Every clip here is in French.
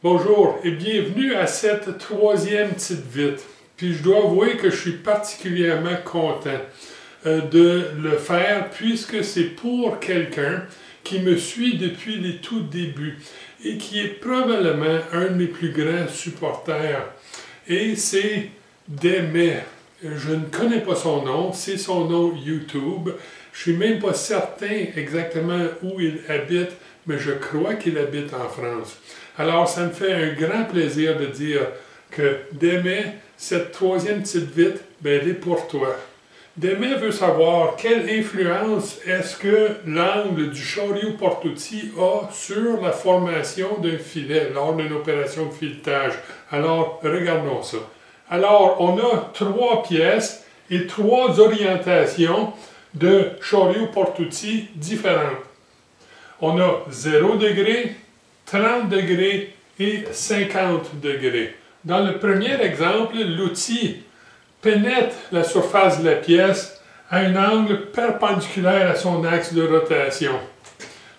Bonjour et bienvenue à cette troisième petite vite. Puis je dois avouer que je suis particulièrement content de le faire puisque c'est pour quelqu'un qui me suit depuis les tout débuts et qui est probablement un de mes plus grands supporters. Et c'est Démé. Je ne connais pas son nom, c'est son nom YouTube. Je suis même pas certain exactement où il habite, mais je crois qu'il habite en France. Alors, ça me fait un grand plaisir de dire que Démé, cette troisième petite vite, ben, elle est pour toi. Démé veut savoir quelle influence est-ce que l'angle du Chariot-Portouty a sur la formation d'un filet lors d'une opération de filetage. Alors, regardons ça. Alors, on a trois pièces et trois orientations de Chariot-Portouty différentes. On a 0 degré, 30 degrés et 50 degrés. Dans le premier exemple, l'outil pénètre la surface de la pièce à un angle perpendiculaire à son axe de rotation.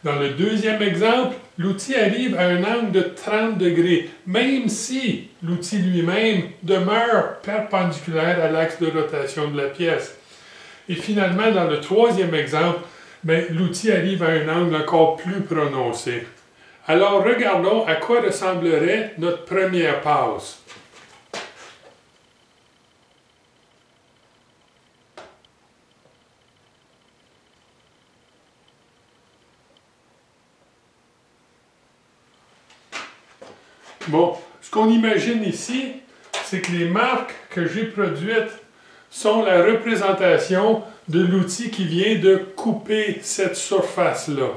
Dans le deuxième exemple, l'outil arrive à un angle de 30 degrés, même si l'outil lui-même demeure perpendiculaire à l'axe de rotation de la pièce. Et finalement, dans le troisième exemple, l'outil arrive à un angle encore plus prononcé. Alors, regardons à quoi ressemblerait notre première passe. Bon, ce qu'on imagine ici, c'est que les marques que j'ai produites sont la représentation de l'outil qui vient de couper cette surface-là.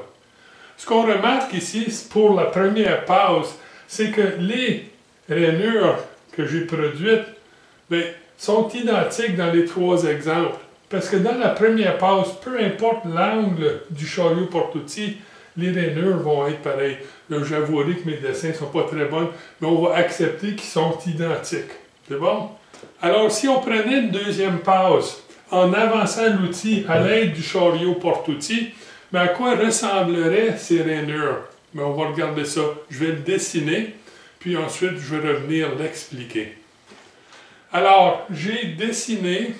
Ce qu'on remarque ici, pour la première passe, c'est que les rainures que j'ai produites sont identiques dans les trois exemples. Parce que dans la première passe, peu importe l'angle du Chariot-Portouty, les rainures vont être pareilles. Là, j'avouerai que mes dessins ne sont pas très bons, mais on va accepter qu'ils sont identiques. C'est bon? Alors, si on prenait une deuxième passe en avançant l'outil à l'aide du Chariot-Portouty, à quoi ressembleraient ces rainures? On va regarder ça. Je vais le dessiner, puis ensuite je vais revenir l'expliquer. Alors, j'ai dessiné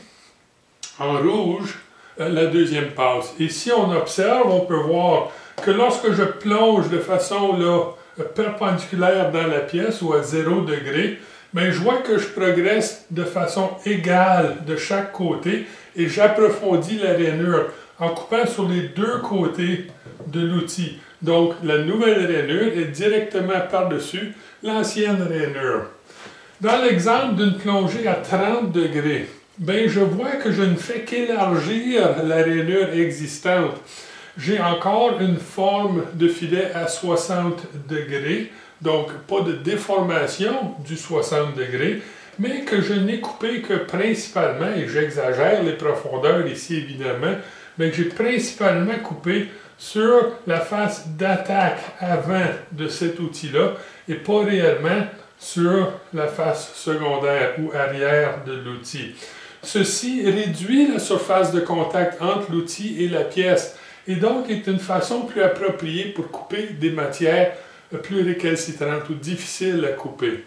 en rouge la deuxième passe. Et si on observe, on peut voir que lorsque je plonge de façon perpendiculaire dans la pièce ou à 0 degré, je vois que je progresse de façon égale de chaque côté et j'approfondis la rainure en coupant sur les deux côtés de l'outil. Donc, la nouvelle rainure est directement par-dessus l'ancienne rainure. Dans l'exemple d'une plongée à 30 degrés, je vois que je ne fais qu'élargir la rainure existante. J'ai encore une forme de filet à 60 degrés, donc pas de déformation du 60 degrés, mais que je n'ai coupé que principalement, et j'exagère les profondeurs ici évidemment, que j'ai principalement coupé sur la face d'attaque avant de cet outil-là et pas réellement sur la face secondaire ou arrière de l'outil. Ceci réduit la surface de contact entre l'outil et la pièce et donc est une façon plus appropriée pour couper des matières plus récalcitrantes ou difficiles à couper.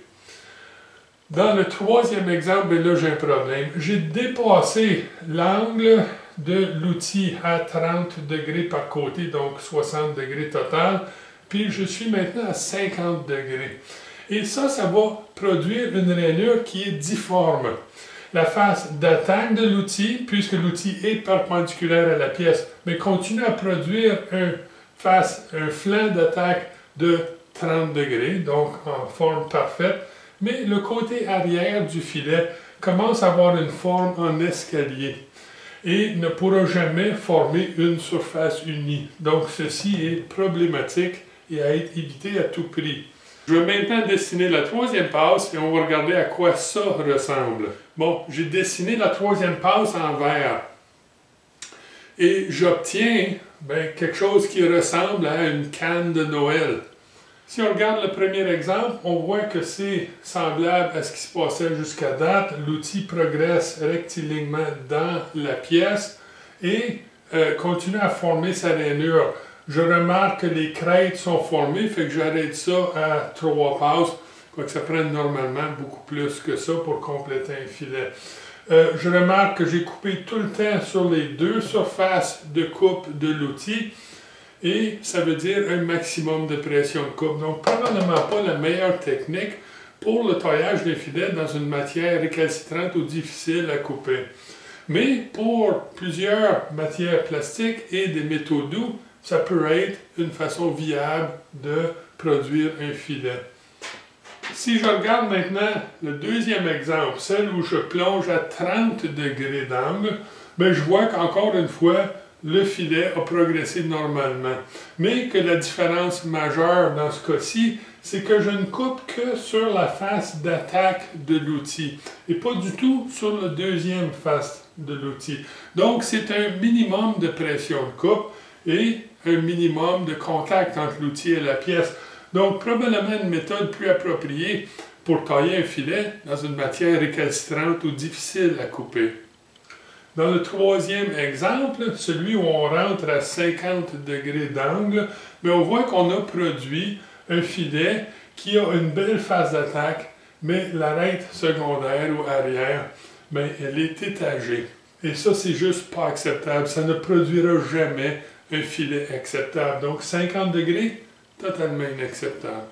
Dans le troisième exemple, là j'ai un problème. J'ai dépassé l'angle de l'outil à 30 degrés par côté, donc 60 degrés total, puis je suis maintenant à 50 degrés. Et ça va produire une rainure qui est difforme. La face d'attaque de l'outil, puisque l'outil est perpendiculaire à la pièce, mais continue à produire un flanc d'attaque de 30 degrés, donc en forme parfaite, mais le côté arrière du filet commence à avoir une forme en escalier et ne pourra jamais former une surface unie. Donc ceci est problématique et à être évité à tout prix. Je vais maintenant dessiner la troisième passe et on va regarder à quoi ça ressemble. Bon, j'ai dessiné la troisième passe en vert et j'obtiens quelque chose qui ressemble à une canne de Noël. Si on regarde le premier exemple, on voit que c'est semblable à ce qui se passait jusqu'à date. L'outil progresse rectilignement dans la pièce et continue à former sa rainure. je remarque que les crêtes sont formées, fait que j'arrête ça à 3 passes, quoique ça prenne normalement beaucoup plus que ça pour compléter un filet. Je remarque que j'ai coupé tout le temps sur les deux surfaces de coupe de l'outil, et ça veut dire un maximum de pression de coupe. Donc, probablement pas la meilleure technique pour le taillage des filets dans une matière récalcitrante ou difficile à couper. Mais pour plusieurs matières plastiques et des métaux doux, ça peut être une façon viable de produire un filet. Si je regarde maintenant le deuxième exemple, celle où je plonge à 30 degrés d'angle, ben je vois qu'encore une fois, le filet a progressé normalement. Mais que la différence majeure dans ce cas-ci, c'est que je ne coupe que sur la face d'attaque de l'outil et pas du tout sur la deuxième face de l'outil. Donc, c'est un minimum de pression de coupe et un minimum de contact entre l'outil et la pièce. Donc, probablement une méthode plus appropriée pour tailler un filet dans une matière récalcitrante ou difficile à couper. Dans le troisième exemple, celui où on rentre à 50 degrés d'angle, on voit qu'on a produit un filet qui a une belle face d'attaque, mais l'arête secondaire ou arrière, elle est étagée. Et ça, c'est juste pas acceptable. Ça ne produira jamais un filet acceptable. Donc, 50 degrés, totalement inacceptable.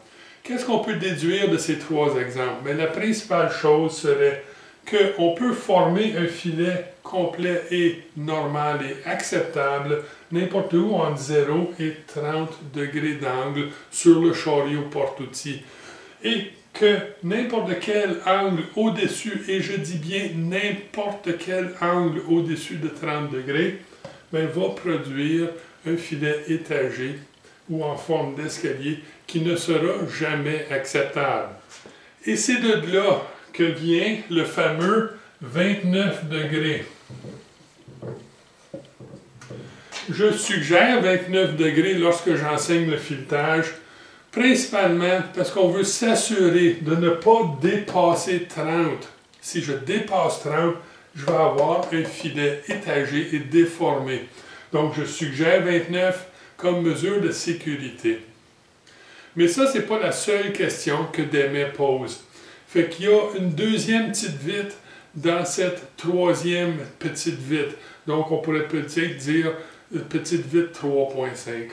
Qu'est-ce qu'on peut déduire de ces trois exemples? La principale chose serait qu'on peut former un filet complet et normal et acceptable n'importe où entre 0 et 30 degrés d'angle sur le chariot porte-outils. Et que n'importe quel angle au-dessus, et je dis bien n'importe quel angle au-dessus de 30 degrés, va produire un filet étagé ou en forme d'escalier qui ne sera jamais acceptable. Et c'est de là que vient le fameux 29 degrés. Je suggère 29 degrés lorsque j'enseigne le filetage, principalement parce qu'on veut s'assurer de ne pas dépasser 30. Si je dépasse 30, je vais avoir un filet étagé et déformé. Donc, je suggère 29 comme mesure de sécurité. Mais ça, ce n'est pas la seule question que Demet pose. Fait qu'il y a une deuxième petite vitre dans cette troisième petite vitre. Donc, on pourrait peut-être dire petite vitre 3.5.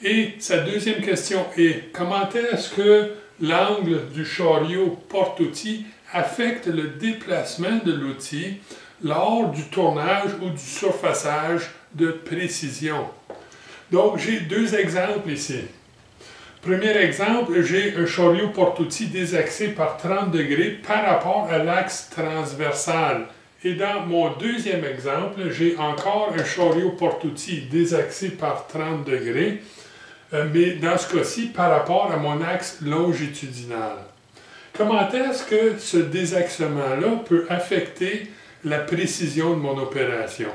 Et sa deuxième question est, comment est-ce que l'angle du chariot porte-outil affecte le déplacement de l'outil lors du tournage ou du surfaçage de précision? Donc, j'ai deux exemples ici. Premier exemple, j'ai un chariot porte-outils désaxé par 30 degrés par rapport à l'axe transversal. Et dans mon deuxième exemple, j'ai encore un chariot porte-outils désaxé par 30 degrés, mais dans ce cas-ci, par rapport à mon axe longitudinal. Comment est-ce que ce désaxement-là peut affecter la précision de mon opération?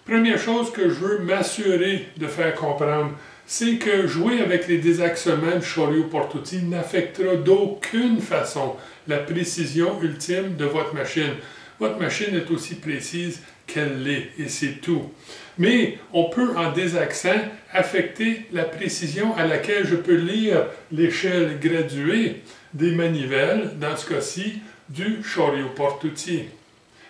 Première chose que je veux m'assurer de faire comprendre, c'est que jouer avec les désaxements du chariot porte-outils n'affectera d'aucune façon la précision ultime de votre machine. Votre machine est aussi précise qu'elle l'est, et c'est tout. Mais on peut, en désaxant, affecter la précision à laquelle je peux lire l'échelle graduée des manivelles, dans ce cas-ci, du chariot porte-outils.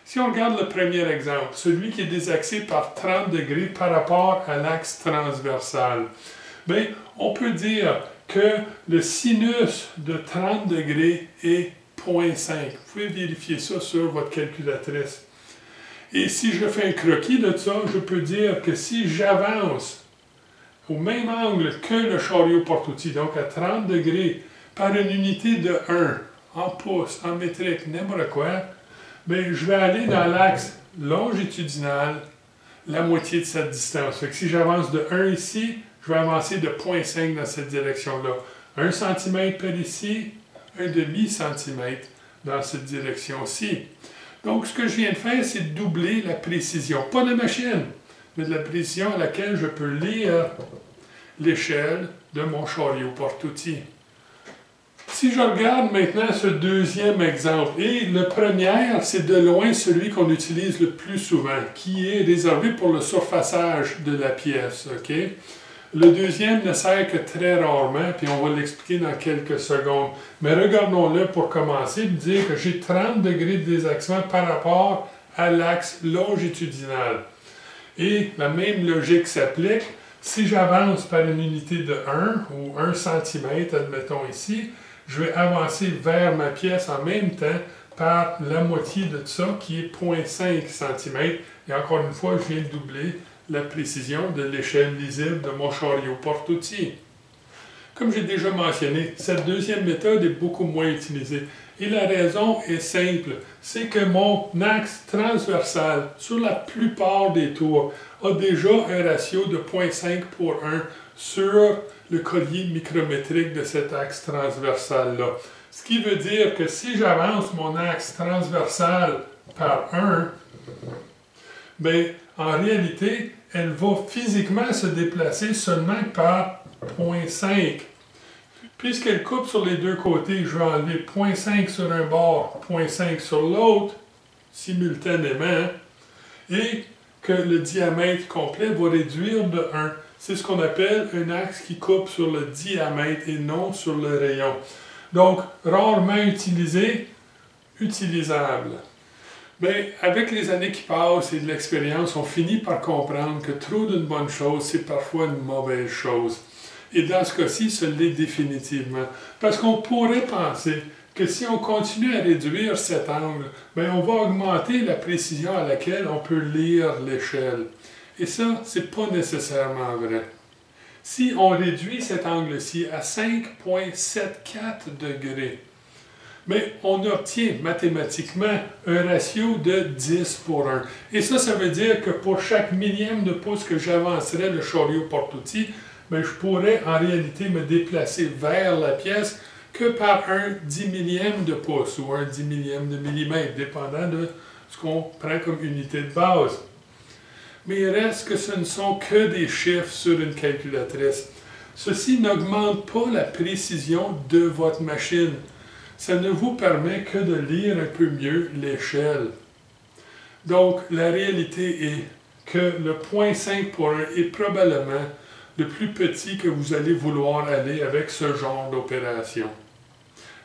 Si on regarde le premier exemple, celui qui est désaxé par 30 degrés par rapport à l'axe transversal, on peut dire que le sinus de 30 degrés est 0.5. Vous pouvez vérifier ça sur votre calculatrice. Et si je fais un croquis de ça, je peux dire que si j'avance au même angle que le chariot porte-outils, donc à 30 degrés, par une unité de 1, en pouces, en métrique, n'importe quoi, je vais aller dans l'axe longitudinal la moitié de cette distance. Fait que si j'avance de 1 ici, je vais avancer de 0.5 dans cette direction-là. 1 cm par ici, 1/2 cm dans cette direction-ci. Donc, ce que je viens de faire, c'est de doubler la précision. Pas de la machine, mais de la précision à laquelle je peux lire l'échelle de mon chariot porte-outils. Si je regarde maintenant ce deuxième exemple, et le premier, c'est de loin celui qu'on utilise le plus souvent, qui est réservé pour le surfaçage de la pièce. Okay? Le deuxième ne sert que très rarement, puis on va l'expliquer dans quelques secondes. Mais regardons-le pour commencer, pour dire que j'ai 30 degrés de désaxement par rapport à l'axe longitudinal. Et la même logique s'applique. Si j'avance par une unité de 1 ou 1 cm, admettons ici, je vais avancer vers ma pièce en même temps par la moitié de ça, qui est 0,5 cm. Et encore une fois, je viens de doubler la précision de l'échelle lisible de mon chariot porte-outils. Comme j'ai déjà mentionné, cette deuxième méthode est beaucoup moins utilisée. Et la raison est simple, c'est que mon axe transversal, sur la plupart des tours, a déjà un ratio de 0,5 pour 1 sur le collier micrométrique de cet axe transversal-là. Ce qui veut dire que si j'avance mon axe transversal par 1, bien, en réalité, elle va physiquement se déplacer seulement par 0,5. Puisqu'elle coupe sur les deux côtés, je vais enlever 0,5 sur un bord, 0,5 sur l'autre, simultanément, et que le diamètre complet va réduire de 1. C'est ce qu'on appelle un axe qui coupe sur le diamètre et non sur le rayon. Donc, rarement utilisé, utilisable. Bien, avec les années qui passent et de l'expérience, on finit par comprendre que trop d'une bonne chose, c'est parfois une mauvaise chose. Et dans ce cas-ci, ce l'est définitivement. Parce qu'on pourrait penser que si on continue à réduire cet angle, bien, on va augmenter la précision à laquelle on peut lire l'échelle. Et ça, c'est pas nécessairement vrai. Si on réduit cet angle-ci à 5,74 degrés, mais on obtient mathématiquement un ratio de 10 pour 1. Et ça veut dire que pour chaque millième de pouce que j'avancerais le chariot porte-outils, je pourrais en réalité me déplacer vers la pièce que par un 10 millième de pouce ou un 10 millième de millimètre, dépendant de ce qu'on prend comme unité de base. Mais il reste que ce ne sont que des chiffres sur une calculatrice. Ceci n'augmente pas la précision de votre machine. Ça ne vous permet que de lire un peu mieux l'échelle. Donc, la réalité est que le 0,5 pour 1 est probablement le plus petit que vous allez vouloir aller avec ce genre d'opération.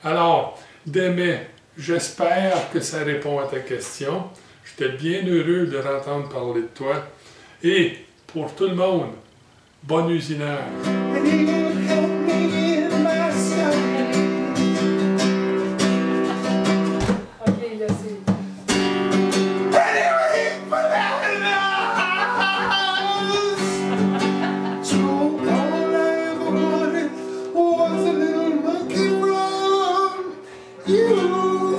Alors, Démé, j'espère que ça répond à ta question. J'étais bien heureux de t'entendre parler de toi. Et, pour tout le monde, bon usinage! You